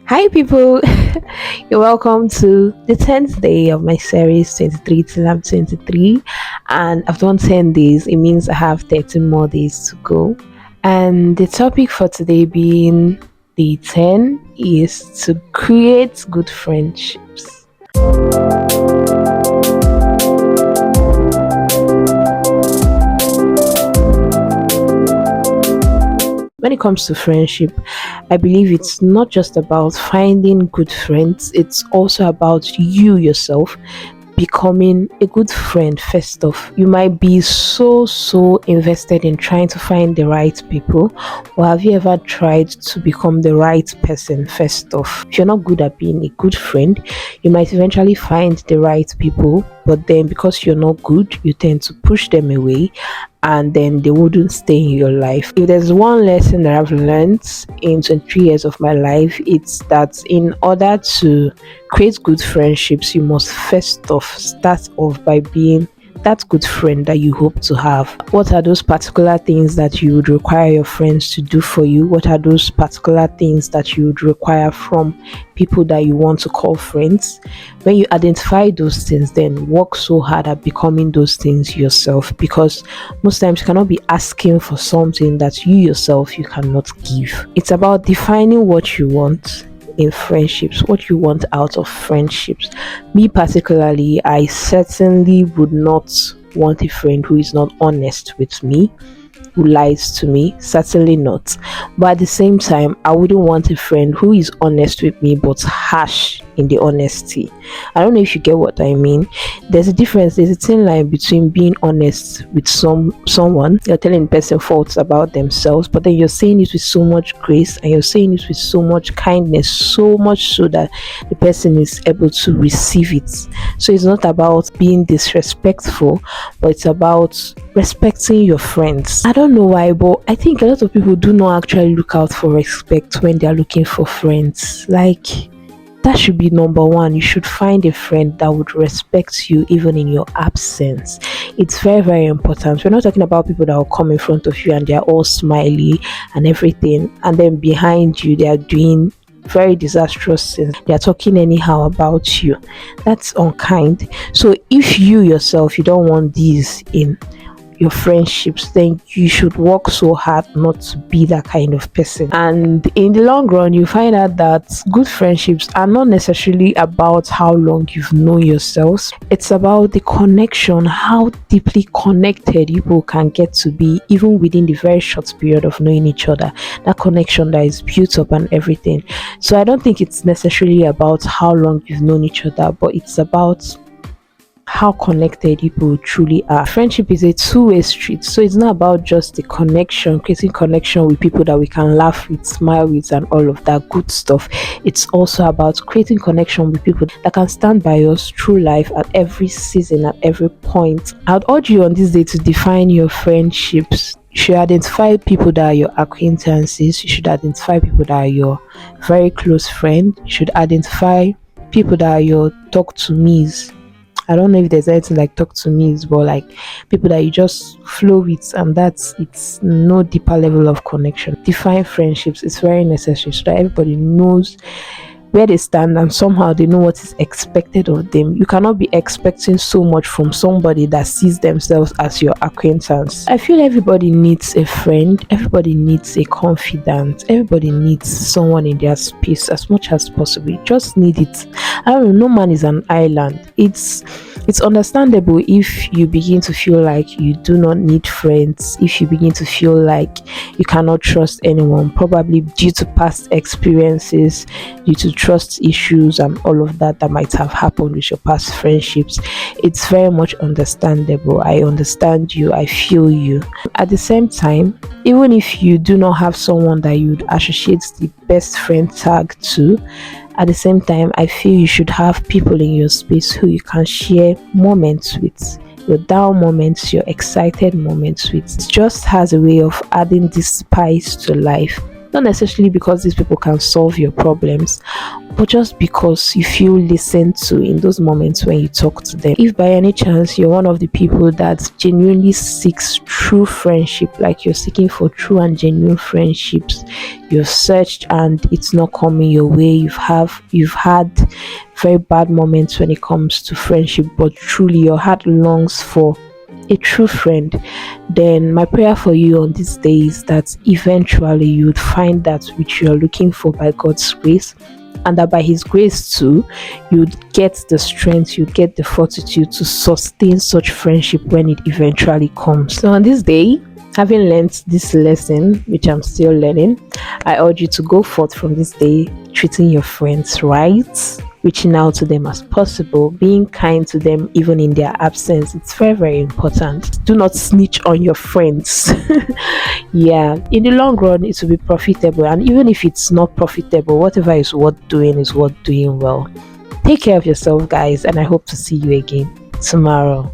Hi, people. You're welcome to the 10th day of my series 23 till I'm 23. And I've done 10 days, it means I have 13 more days to go. And the topic for today being the 10 is to create good friendships. When it comes to friendship, I believe it's not just about finding good friends, it's also about you yourself becoming a good friend. First off, you might be so invested in trying to find the right people, or have you ever tried to become the right person? First off, if you're not good at being a good friend, you might eventually find the right people, but then because you're not good, you tend to push them away, and then they wouldn't stay in your life. If there's one lesson that I've learned in 23 years of my life, it's that in order to create good friendships, you must first off start off by being that good friend that you hope to have. What are those particular things that you would require your friends to do for you? What are those particular things that you would require from people that you want to call friends? When you identify those things, then work so hard at becoming those things yourself, because most times you cannot be asking for something that you yourself you cannot give. It's about defining what you want in friendships, what you want out of friendships. Me particularly, I certainly would not want a friend who is not honest with me, who lies to me. Certainly not. But at the same time, I wouldn't want a friend who is honest with me but harsh in the honesty. I don't know if you get what I mean. There's a difference, there's a thin line between being honest with someone, you're telling the person faults about themselves, but then you're saying it with so much grace and you're saying it with so much kindness, so much so that the person is able to receive it. So it's not about being disrespectful, but it's about respecting your friends. I don't know why, but I think a lot of people do not actually look out for respect when they are looking for friends. Like, that should be number one. You should find a friend that would respect you even in your absence. It's very important. We're not talking about people that will come in front of you and they're all smiley and everything, and then behind you they are doing very disastrous things. They are talking anyhow about you. That's unkind. So if you yourself you don't want these in your friendships, then you should work so hard not to be that kind of person. And in the long run, you find out that good friendships are not necessarily about how long you've known yourselves, it's about the connection, how deeply connected people can get to be even within the very short period of knowing each other. That connection that is built up and everything. So I don't think it's necessarily about how long you've known each other, but it's about how connected people truly are. Friendship is a two-way street, so it's not about just the connection, creating connection with people that we can laugh with, smile with, and all of that good stuff. It's also about creating connection with people that can stand by us through life at every season, at every point. I'd urge you on this day to define your friendships. You should identify people that are your acquaintances. You should identify people that are your very close friend. You should identify people that are your talk to me's. I don't know if there's anything like talk to me, but like people that you just flow with, and that's it's no deeper level of connection. Define friendships, it's very necessary so that everybody knows where they stand and somehow they know what is expected of them. You cannot be expecting so much from somebody that sees themselves as your acquaintance. I feel everybody needs a friend, everybody needs a confidant, everybody needs someone in their space as much as possible. You just need it. I don't know, no man is an island. It's understandable if you begin to feel like you do not need friends, if you begin to feel like you cannot trust anyone, probably due to past experiences, due to trust issues and all of that might have happened with your past friendships. It's very much understandable. I understand you, I feel you. At the same time, even if you do not have someone that you'd associate the best friend tag to, at the same time, I feel you should have people in your space who you can share moments with, your down moments, your excited moments with. It just has a way of adding this spice to life. Not necessarily because these people can solve your problems, but just because you feel listened to in those moments when you talk to them. If by any chance you're one of the people that genuinely seeks true friendship, like you're seeking for true and genuine friendships, you've searched and it's not coming your way, you've had very bad moments when it comes to friendship, but truly your heart longs for a true friend, then my prayer for you on this day is that eventually you would find that which you are looking for by God's grace, and that by His grace too, you'd get the strength, you'd get the fortitude to sustain such friendship when it eventually comes. So on this day, having learned this lesson, which I'm still learning, I urge you to go forth from this day treating your friends right, reaching out to them as possible, being kind to them even in their absence. It's very, very important. Do not snitch on your friends. Yeah, in the long run, it will be profitable, and even if it's not profitable, whatever is worth doing well. Take care of yourself, guys, and I hope to see you again tomorrow.